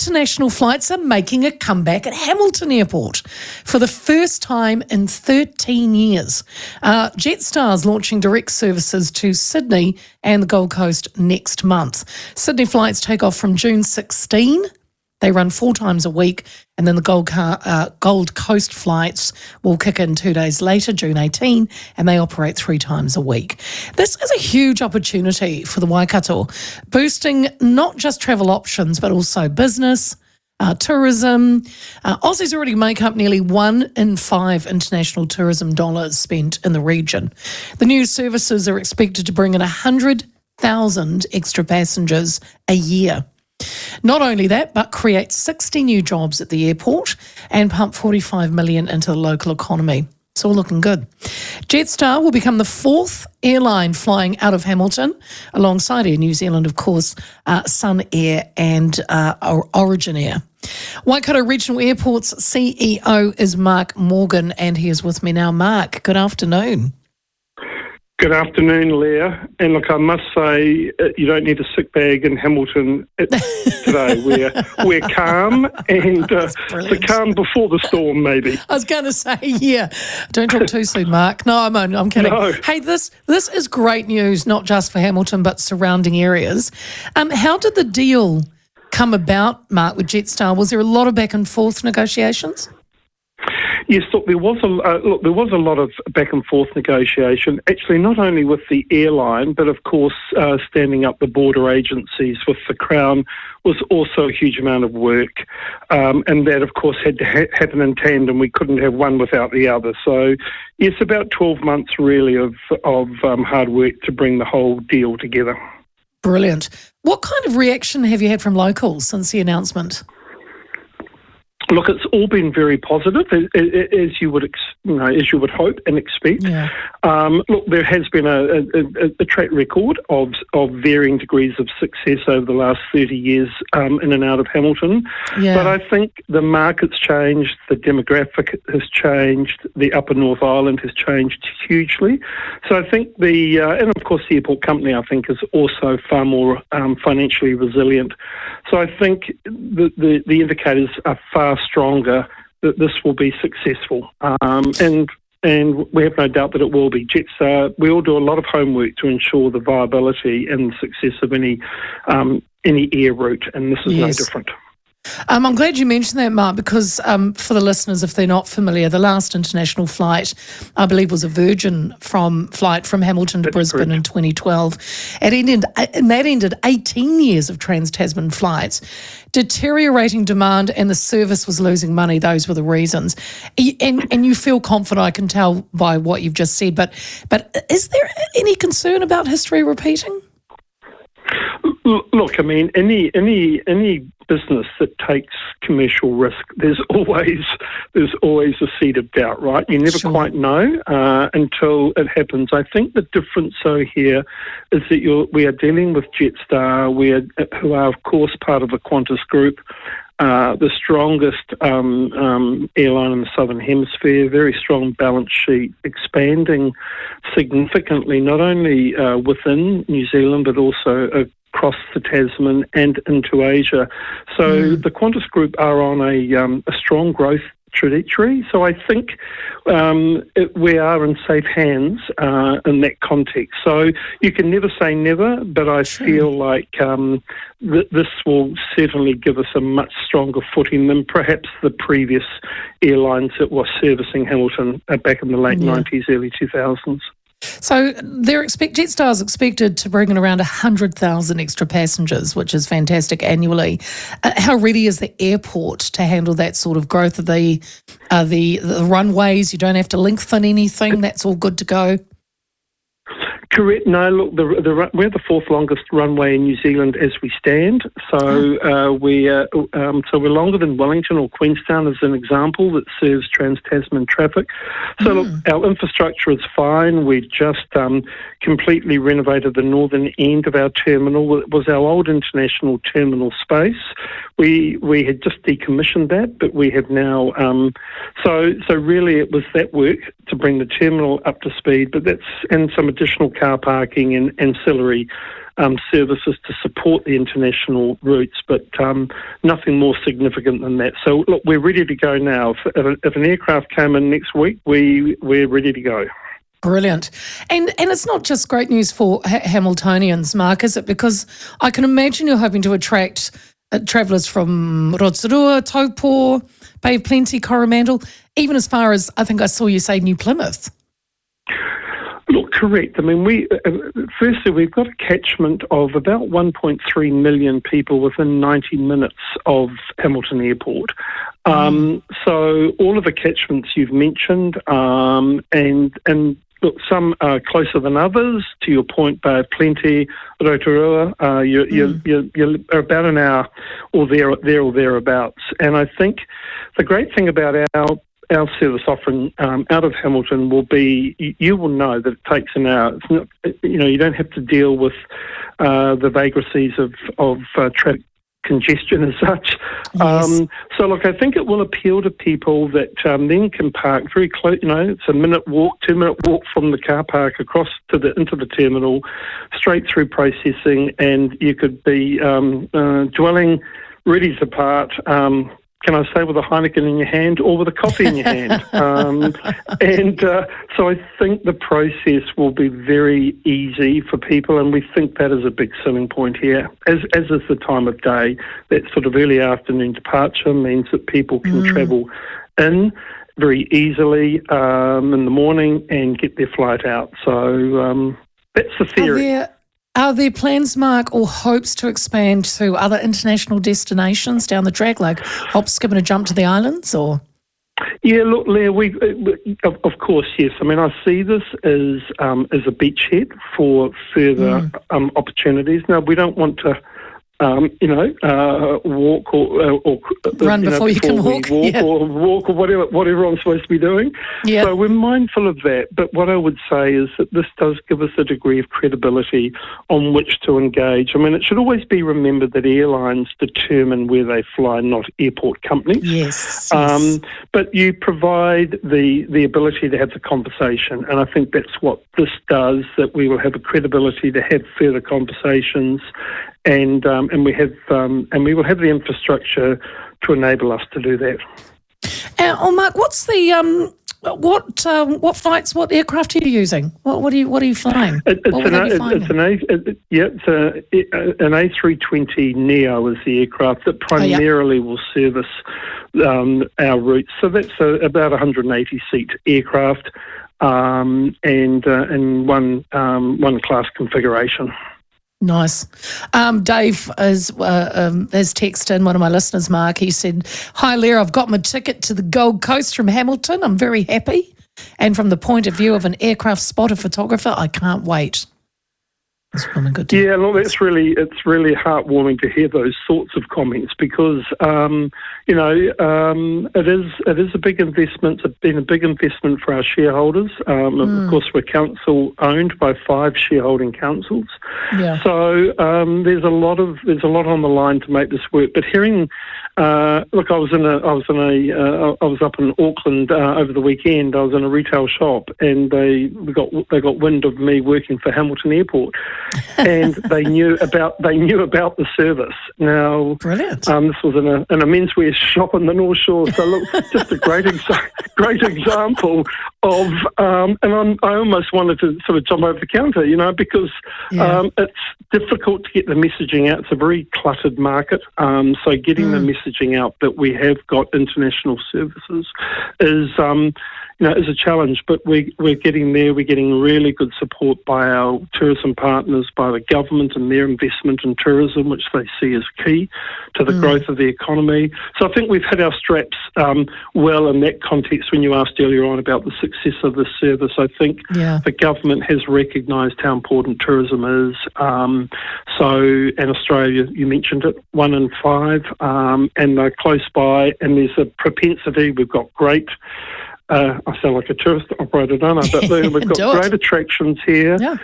International flights are making a comeback at Hamilton Airport for the first time in 13 years. Jetstar's launching direct services to Sydney and the Gold Coast next month. Sydney flights take off from June 16. They run 4 times a week, and then the Gold Coast flights will kick in 2 days later, June 18, and they operate 3 times a week. This is a huge opportunity for the Waikato, boosting not just travel options, but also business, tourism. Aussies already make up nearly 1 in 5 international tourism dollars spent in the region. The new services are expected to bring in 100,000 extra passengers a year. Not only that, but create 60 new jobs at the airport and pump $45 million into the local economy. It's all looking good. Jetstar will become the 4th airline flying out of Hamilton, alongside Air New Zealand, of course, Sun Air and Origin Air. Waikato Regional Airport's CEO is Mark Morgan, and he is with me now. Mark, good afternoon. Good afternoon, Leah. And look, I must say, you don't need a sick bag in Hamilton today. We're calm, and the calm before the storm, maybe. I was going to say, yeah. Don't talk too soon, Mark. No, I'm kidding. No. Hey, this is great news, not just for Hamilton, but surrounding areas. How did the deal come about, Mark, with Jetstar? Was there a lot of back and forth negotiations? Yes, look, there was a lot of back and forth negotiation. Actually, not only with the airline, but of course, standing up the border agencies with the Crown was also a huge amount of work, and that, of course, had to happen in tandem. We couldn't have one without the other. So, yes, about 12 months really of hard work to bring the whole deal together. Brilliant. What kind of reaction have you had from locals since the announcement? Look, it's all been very positive, as you would hope and expect. Yeah. Look, there has been a track record of varying degrees of success over the last 30 years in and out of Hamilton. Yeah. But I think the market's changed, the demographic has changed, the Upper North Island has changed hugely. So I think and of course the airport company, I think, is also far more financially resilient. So I think the indicators are far stronger that this will be successful, and we have no doubt that it will be. Jetstar, we all do a lot of homework to ensure the viability and the success of any air route, and this is no different. I'm glad you mentioned that, Mark, because for the listeners, if they're not familiar, the last international flight, I believe, was a Virgin flight from Hamilton to Brisbane in 2012. And that ended 18 years of trans-Tasman flights. Deteriorating demand and the service was losing money. Those were the reasons. And you feel confident, I can tell by what you've just said. But is there any concern about history repeating? Look, I mean, any business that takes commercial risk, there's always a seed of doubt, right? You never quite know until it happens. I think the difference here is that we are dealing with Jetstar, who are of course part of the Qantas group, the strongest airline in the Southern Hemisphere, very strong balance sheet, expanding significantly, not only within New Zealand, but also across the Tasman and into Asia. So the Qantas group are on a strong growth trajectory. So I think we are in safe hands in that context. So you can never say never, but I feel like this will certainly give us a much stronger footing than perhaps the previous airlines that were servicing Hamilton back in the late 90s, early 2000s. So Jetstar is expected to bring in around 100,000 extra passengers, which is fantastic annually. How ready is the airport to handle that sort of growth? Are the runways, you don't have to lengthen anything, that's all good to go? Correct. No, look, we're the 4th longest runway in New Zealand as we stand. So we're longer than Wellington or Queenstown, as an example, that serves trans-Tasman traffic. So look, our infrastructure is fine. We just completely renovated the northern end of our terminal. It was our old international terminal space. We had just decommissioned that, but we have now. So really, it was that work to bring the terminal up to speed, but and some additional car parking and ancillary services to support the international routes, but nothing more significant than that. So, look, we're ready to go now. If an aircraft came in next week, we're ready to go. Brilliant. And it's not just great news for Hamiltonians, Mark, is it? Because I can imagine you're hoping to attract travellers from Rotorua, Taupo, Bay of Plenty, Coromandel, even as far as, I think I saw you say, New Plymouth. Look, correct. I mean, firstly, we've got a catchment of about 1.3 million people within 90 minutes of Hamilton Airport. So all of the catchments you've mentioned, and look, some are closer than others. To your point, Bay of Plenty, Rotorua, you're about an hour or there or thereabouts. And I think the great thing about our service offering out of Hamilton will be, you will know that it takes an hour. It's not, you don't have to deal with the vagaries of traffic congestion as such. Yes. So, look, I think it will appeal to people that then can park very close. It's a 2-minute walk from the car park across into the terminal, straight through processing, and you could be dwelling ready to depart. Can I say with a Heineken in your hand or with a coffee in your hand? So I think the process will be very easy for people, and we think that is a big selling point here. As is the time of day, that sort of early afternoon departure means that people can travel in very easily in the morning and get their flight out. So that's the theory. Are there plans, Mark, or hopes to expand to other international destinations down the track, like hop, skip and a jump to the islands, or? Yeah, look, Leah, of course, yes. I mean, I see this as a beachhead for further opportunities. Now, we don't want to walk or run before you can walk, or walk or whatever I'm supposed to be doing. Yeah. So we're mindful of that. But what I would say is that this does give us a degree of credibility on which to engage. I mean, it should always be remembered that airlines determine where they fly, not airport companies. Yes. But you provide the ability to have the conversation, and I think that's what this does. That we will have a credibility to have further conversations. And we will have the infrastructure to enable us to do that. Mark, what's the what flights? What aircraft are you using? What are you flying? It's an A320 Neo is the aircraft that primarily will service our routes. So that's about 180 seat aircraft and one class configuration. Nice. Dave has texted in, one of my listeners, Mark. He said, "Hi, Leah, I've got my ticket to the Gold Coast from Hamilton. I'm very happy. And from the point of view of an aircraft spotter photographer, I can't wait." That's really good. Yeah, look, it's really heartwarming to hear those sorts of comments because it is a big investment. It's been a big investment for our shareholders. Of course, we're council owned by 5 shareholding councils. Yeah. So there's a lot on the line to make this work. But hearing, look, I was up in Auckland over the weekend. I was in a retail shop, and they got wind of me working for Hamilton Airport. And they knew about the service. Now, brilliant. This was in a menswear shop in the North Shore. So look, just a great example of. And I almost wanted to sort of jump over the counter, because it's difficult to get the messaging out. It's a very cluttered market. So getting the messaging out that we have got international services is a challenge, but we're getting there. We're getting really good support by our tourism partners, by the government and their investment in tourism, which they see as key to the growth of the economy. So I think we've hit our straps well in that context. When you asked earlier on about the success of this service, I think the government has recognised how important tourism is. So in Australia, you mentioned it, 1 in 5, and they're close by, and there's a propensity. We've got great... I sound like a tourist operator, don't I? But we've got great attractions here. Yeah.